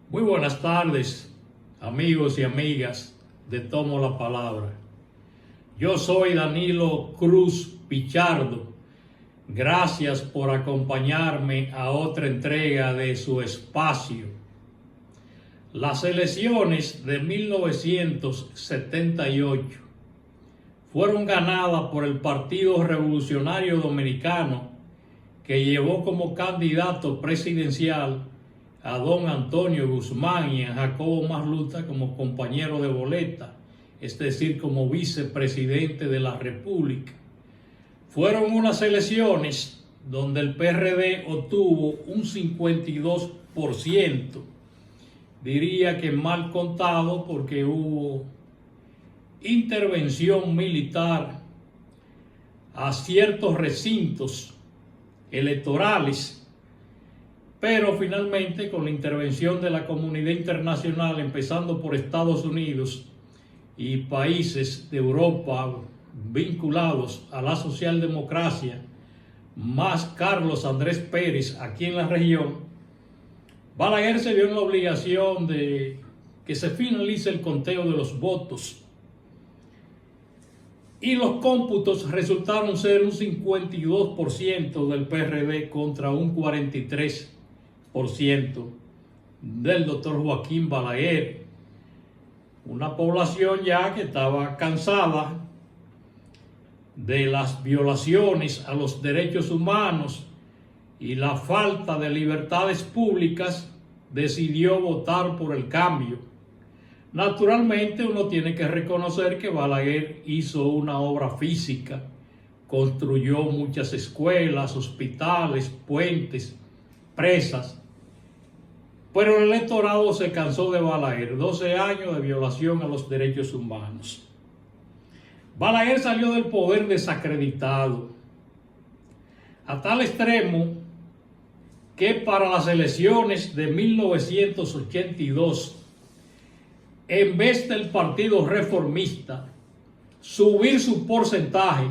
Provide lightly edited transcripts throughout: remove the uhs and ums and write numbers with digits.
Muy buenas tardes, amigos y amigas de Tomo la Palabra. Yo soy Danilo Cruz Pichardo. Gracias por acompañarme a otra entrega de su espacio. Las elecciones de 1978 fueron ganadas por el Partido Revolucionario Dominicano, que llevó como candidato presidencial a don Antonio Guzmán y a Jacobo Masluta como compañero de boleta, es decir, como vicepresidente de la República. Fueron unas elecciones donde el PRD obtuvo un 52%. Diría que mal contado, porque hubo intervención militar a ciertos recintos electorales, pero finalmente con la intervención de la comunidad internacional, empezando por Estados Unidos y países de Europa vinculados a la socialdemocracia, más Carlos Andrés Pérez aquí en la región, Balaguer se vio en la obligación de que se finalice el conteo de los votos, y los cómputos resultaron ser un 52% del PRD contra un 43% del doctor Joaquín Balaguer. Una población ya que estaba cansada de las violaciones a los derechos humanos y la falta de libertades públicas, decidió votar por el cambio. Naturalmente, uno tiene que reconocer que Balaguer hizo una obra física, construyó muchas escuelas, hospitales, puentes, presas, pero el electorado se cansó de Balaguer. 12 años de violación a los derechos humanos. Balaguer salió del poder desacreditado, a tal extremo que para las elecciones de 1982, en vez del Partido Reformista subir su porcentaje,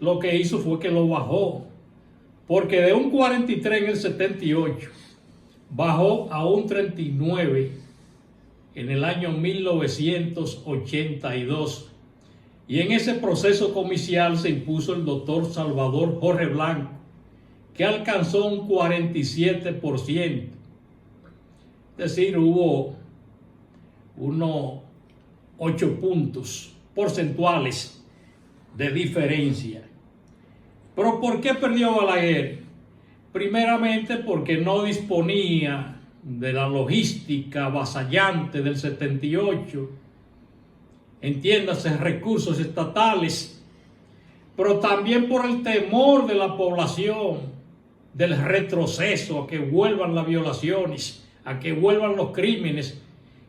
lo que hizo fue que lo bajó, porque de un 43 en el 78 bajó a un 39 en el año 1982, y en ese proceso comicial se impuso el doctor Salvador Jorge Blanco, que alcanzó un 47%. Es decir, hubo unos 8 puntos porcentuales de diferencia. ¿Pero por qué perdió Balaguer? Primeramente porque no disponía de la logística avasallante del 78, entiéndase, recursos estatales, pero también por el temor de la población del retroceso, a que vuelvan las violaciones, a que vuelvan los crímenes,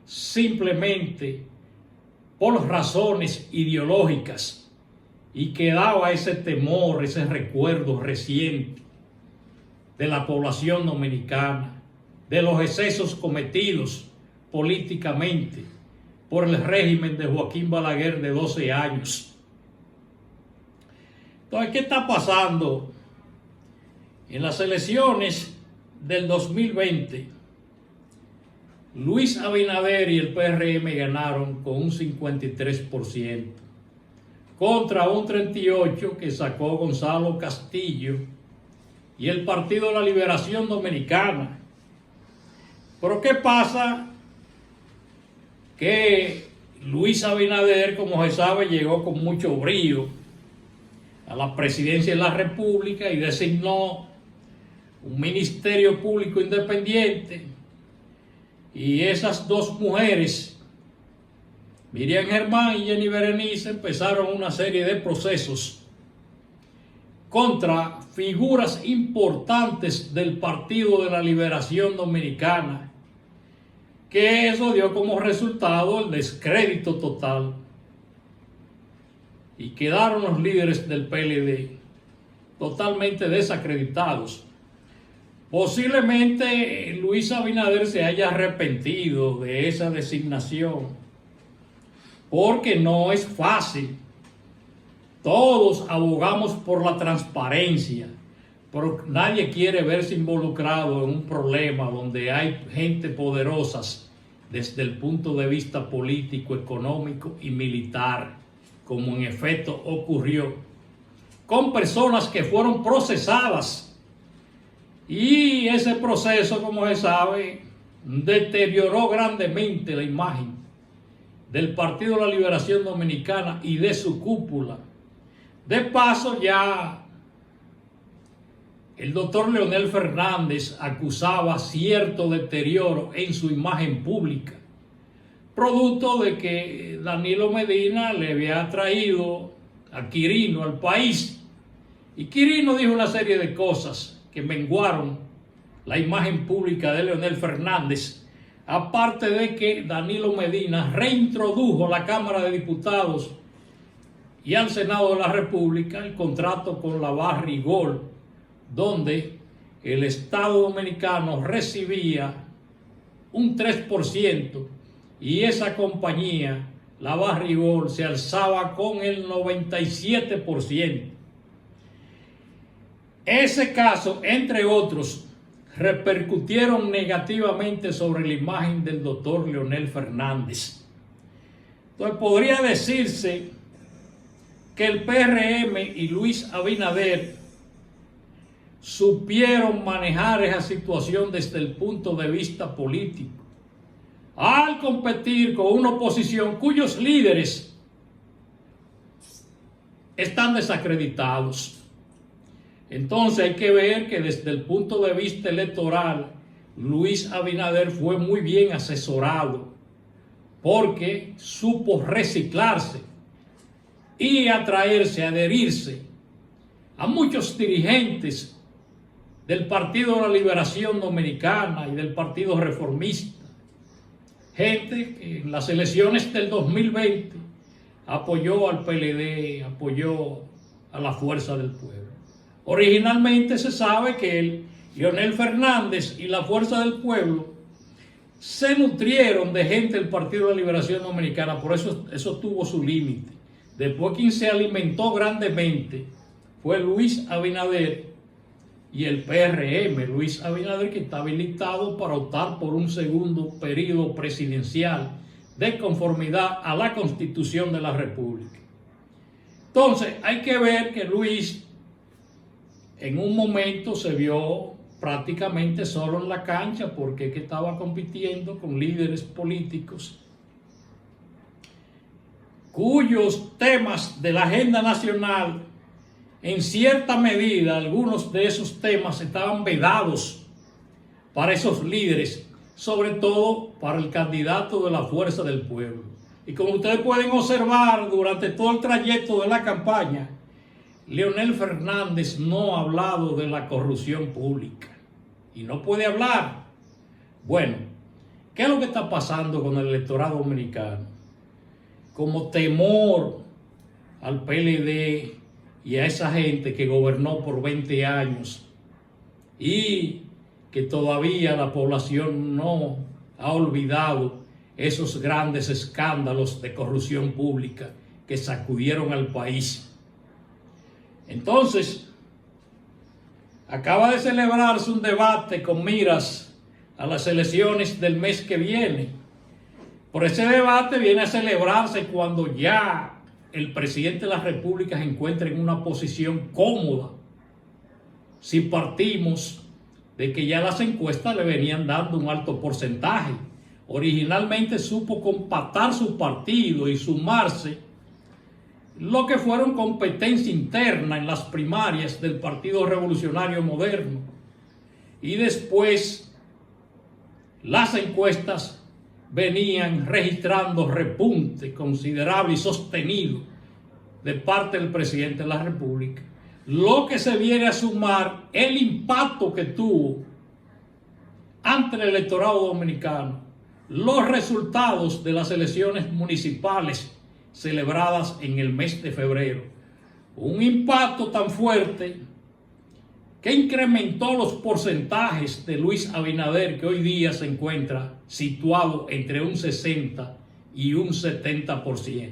simplemente por razones ideológicas, y quedaba ese temor, ese recuerdo reciente de la población dominicana, de los excesos cometidos políticamente por el régimen de Joaquín Balaguer de 12 años. Entonces, ¿qué está pasando? En las elecciones del 2020, Luis Abinader y el PRM ganaron con un 53%, contra un 38% que sacó Gonzalo Castillo y el Partido de la Liberación Dominicana. Pero ¿qué pasa? Que Luis Abinader, como se sabe, llegó con mucho brío a la presidencia de la República y designó un ministerio público independiente, y esas dos mujeres, Miriam Germán y Jenny Berenice, empezaron una serie de procesos contra figuras importantes del Partido de la Liberación Dominicana, que eso dio como resultado el descrédito total, y quedaron los líderes del PLD totalmente desacreditados. Posiblemente Luis Abinader se haya arrepentido de esa designación, porque no es fácil. Todos abogamos por la transparencia, pero nadie quiere verse involucrado en un problema donde hay gente poderosas desde el punto de vista político, económico y militar, como en efecto ocurrió con personas que fueron procesadas. Y ese proceso, como se sabe, deterioró grandemente la imagen del Partido de la Liberación Dominicana y de su cúpula. De paso, ya el doctor Leonel Fernández acusaba cierto deterioro en su imagen pública, producto de que Danilo Medina le había traído a Quirino al país. Y Quirino dijo una serie de cosas que menguaron la imagen pública de Leonel Fernández, aparte de que Danilo Medina reintrodujo a la Cámara de Diputados y al Senado de la República el contrato con la Barrigol, donde el Estado Dominicano recibía un 3% y esa compañía, la Barrigol, se alzaba con el 97%. Ese caso, entre otros, repercutieron negativamente sobre la imagen del doctor Leonel Fernández. Entonces podría decirse que el PRM y Luis Abinader supieron manejar esa situación desde el punto de vista político, al competir con una oposición cuyos líderes están desacreditados. Entonces hay que ver que desde el punto de vista electoral, Luis Abinader fue muy bien asesorado, porque supo reciclarse y atraerse, adherirse a muchos dirigentes del Partido de la Liberación Dominicana y del Partido Reformista. Gente que en las elecciones del 2020 apoyó al PLD, apoyó a la Fuerza del Pueblo. Originalmente se sabe que Leonel Fernández y la Fuerza del Pueblo se nutrieron de gente del Partido de la Liberación Dominicana, por eso tuvo su límite. Después quien se alimentó grandemente fue Luis Abinader y el PRM. Luis Abinader, que está habilitado para optar por un segundo periodo presidencial de conformidad a la Constitución de la República. Entonces hay que ver que Luis en un momento se vio prácticamente solo en la cancha, porque que estaba compitiendo con líderes políticos cuyos temas de la agenda nacional, en cierta medida, algunos de esos temas estaban vedados para esos líderes, sobre todo para el candidato de la Fuerza del Pueblo. Y como ustedes pueden observar, durante todo el trayecto de la campaña, Leonel Fernández no ha hablado de la corrupción pública. Y no puede hablar. Bueno, ¿qué es lo que está pasando con el electorado dominicano? Como temor al PLD y a esa gente que gobernó por 20 años y que todavía la población no ha olvidado esos grandes escándalos de corrupción pública que sacudieron al país. Entonces, acaba de celebrarse un debate con miras a las elecciones del mes que viene. Por ese debate viene a celebrarse cuando ya el presidente de la República se encuentra en una posición cómoda, si partimos de que ya las encuestas le venían dando un alto porcentaje. Originalmente supo compactar su partido y sumarse lo que fueron competencia interna en las primarias del Partido Revolucionario Moderno. Y después las encuestas venían registrando repunte considerable y sostenido de parte del presidente de la República, lo que se viene a sumar el impacto que tuvo ante el electorado dominicano los resultados de las elecciones municipales celebradas en el mes de febrero. Un impacto tan fuerte que incrementó los porcentajes de Luis Abinader, que hoy día se encuentra situado entre un 60 y un 70%.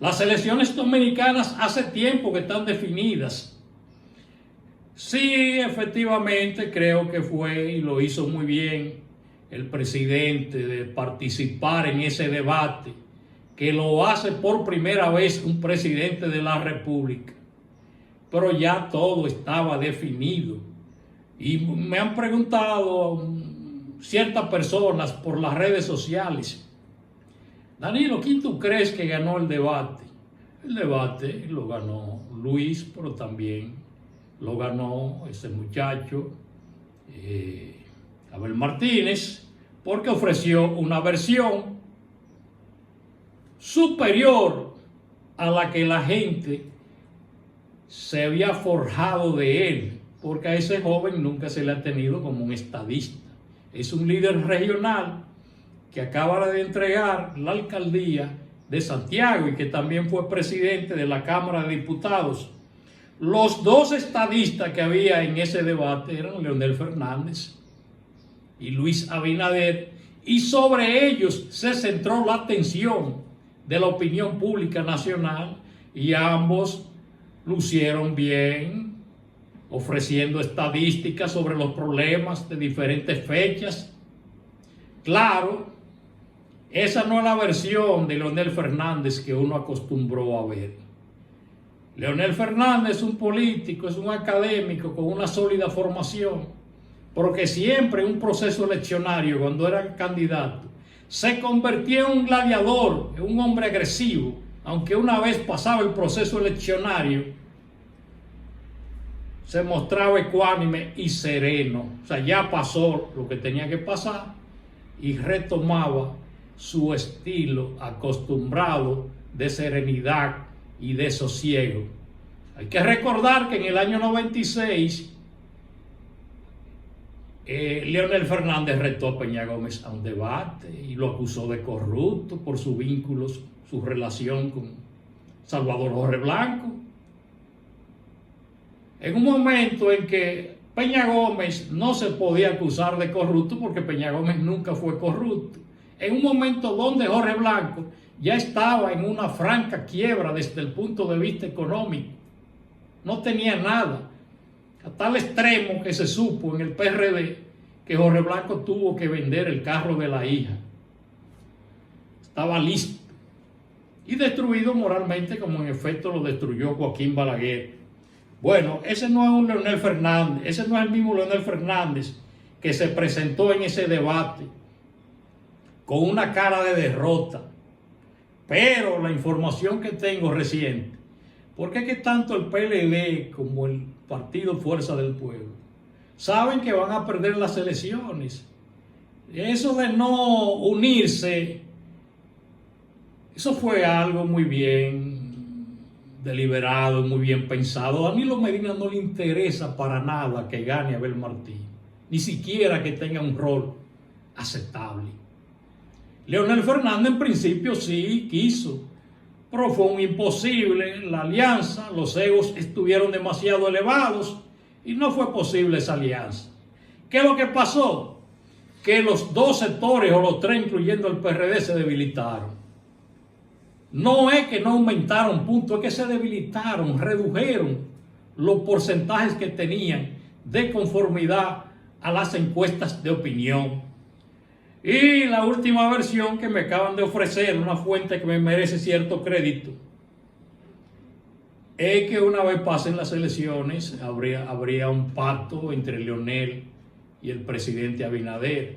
Las elecciones dominicanas hace tiempo que están definidas. Sí, efectivamente, creo que fue y lo hizo muy bien el presidente de participar en ese debate, que lo hace por primera vez un presidente de la República. Pero ya todo estaba definido. Y me han preguntado ciertas personas por las redes sociales: Danilo, ¿quién tú crees que ganó el debate? El debate lo ganó Luis, pero también lo ganó ese muchacho, Abel Martínez, porque ofreció una versión superior a la que la gente se había forjado de él, porque a ese joven nunca se le ha tenido como un estadista. Es un líder regional que acaba de entregar la alcaldía de Santiago y que también fue presidente de la Cámara de Diputados. Los dos estadistas que había en ese debate eran Leonel Fernández y Luis Abinader, y sobre ellos se centró la atención de la opinión pública nacional, y ambos lucieron bien, ofreciendo estadísticas sobre los problemas de diferentes fechas. Claro, esa no es la versión de Leonel Fernández que uno acostumbró a ver. Leonel Fernández es un político, es un académico con una sólida formación, porque siempre en un proceso eleccionario, cuando era candidato, se convertía en un gladiador, en un hombre agresivo, aunque una vez pasaba el proceso eleccionario, se mostraba ecuánime y sereno. O sea, ya pasó lo que tenía que pasar y retomaba su estilo acostumbrado de serenidad y de sosiego. Hay que recordar que en el año 96 Leonel Fernández retó a Peña Gómez a un debate y lo acusó de corrupto por sus vínculos, su relación con Salvador Jorge Blanco. En un momento en que Peña Gómez no se podía acusar de corrupto porque Peña Gómez nunca fue corrupto. En un momento donde Jorge Blanco ya estaba en una franca quiebra desde el punto de vista económico. No tenía nada. A tal extremo que se supo en el PRD que Jorge Blanco tuvo que vender el carro de la hija. Estaba listo. Y destruido moralmente, como en efecto lo destruyó Joaquín Balaguer. Bueno, ese no es un Leonel Fernández, ese no es el mismo Leonel Fernández que se presentó en ese debate con una cara de derrota. Pero la información que tengo reciente, porque es que tanto el PLD como el Partido Fuerza del Pueblo saben que van a perder las elecciones. Eso de no unirse, eso fue algo muy bien deliberado, muy bien pensado. A Danilo Medina no le interesa para nada que gane Abel Martínez, ni siquiera que tenga un rol aceptable. Leonel Fernández en principio sí quiso, pero fue un imposible la alianza, los egos estuvieron demasiado elevados y no fue posible esa alianza. ¿Qué es lo que pasó? Que los dos sectores, o los tres incluyendo el PRD, se debilitaron. No es que no aumentaron puntos, es que se debilitaron, redujeron los porcentajes que tenían de conformidad a las encuestas de opinión. Y la última versión que me acaban de ofrecer, una fuente que me merece cierto crédito, es que una vez pasen las elecciones habría un pacto entre Leonel y el presidente Abinader.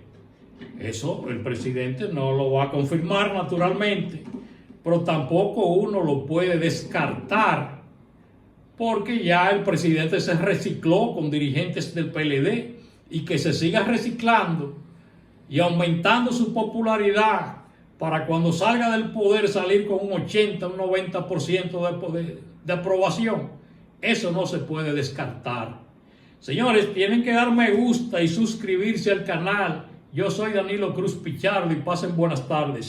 Eso el presidente no lo va a confirmar naturalmente, pero tampoco uno lo puede descartar, porque ya el presidente se recicló con dirigentes del PLD, y que se siga reciclando y aumentando su popularidad para cuando salga del poder salir con un 80, un 90% de aprobación. Eso no se puede descartar. Señores, tienen que dar me gusta y suscribirse al canal. Yo soy Danilo Cruz Pichardo y pasen buenas tardes.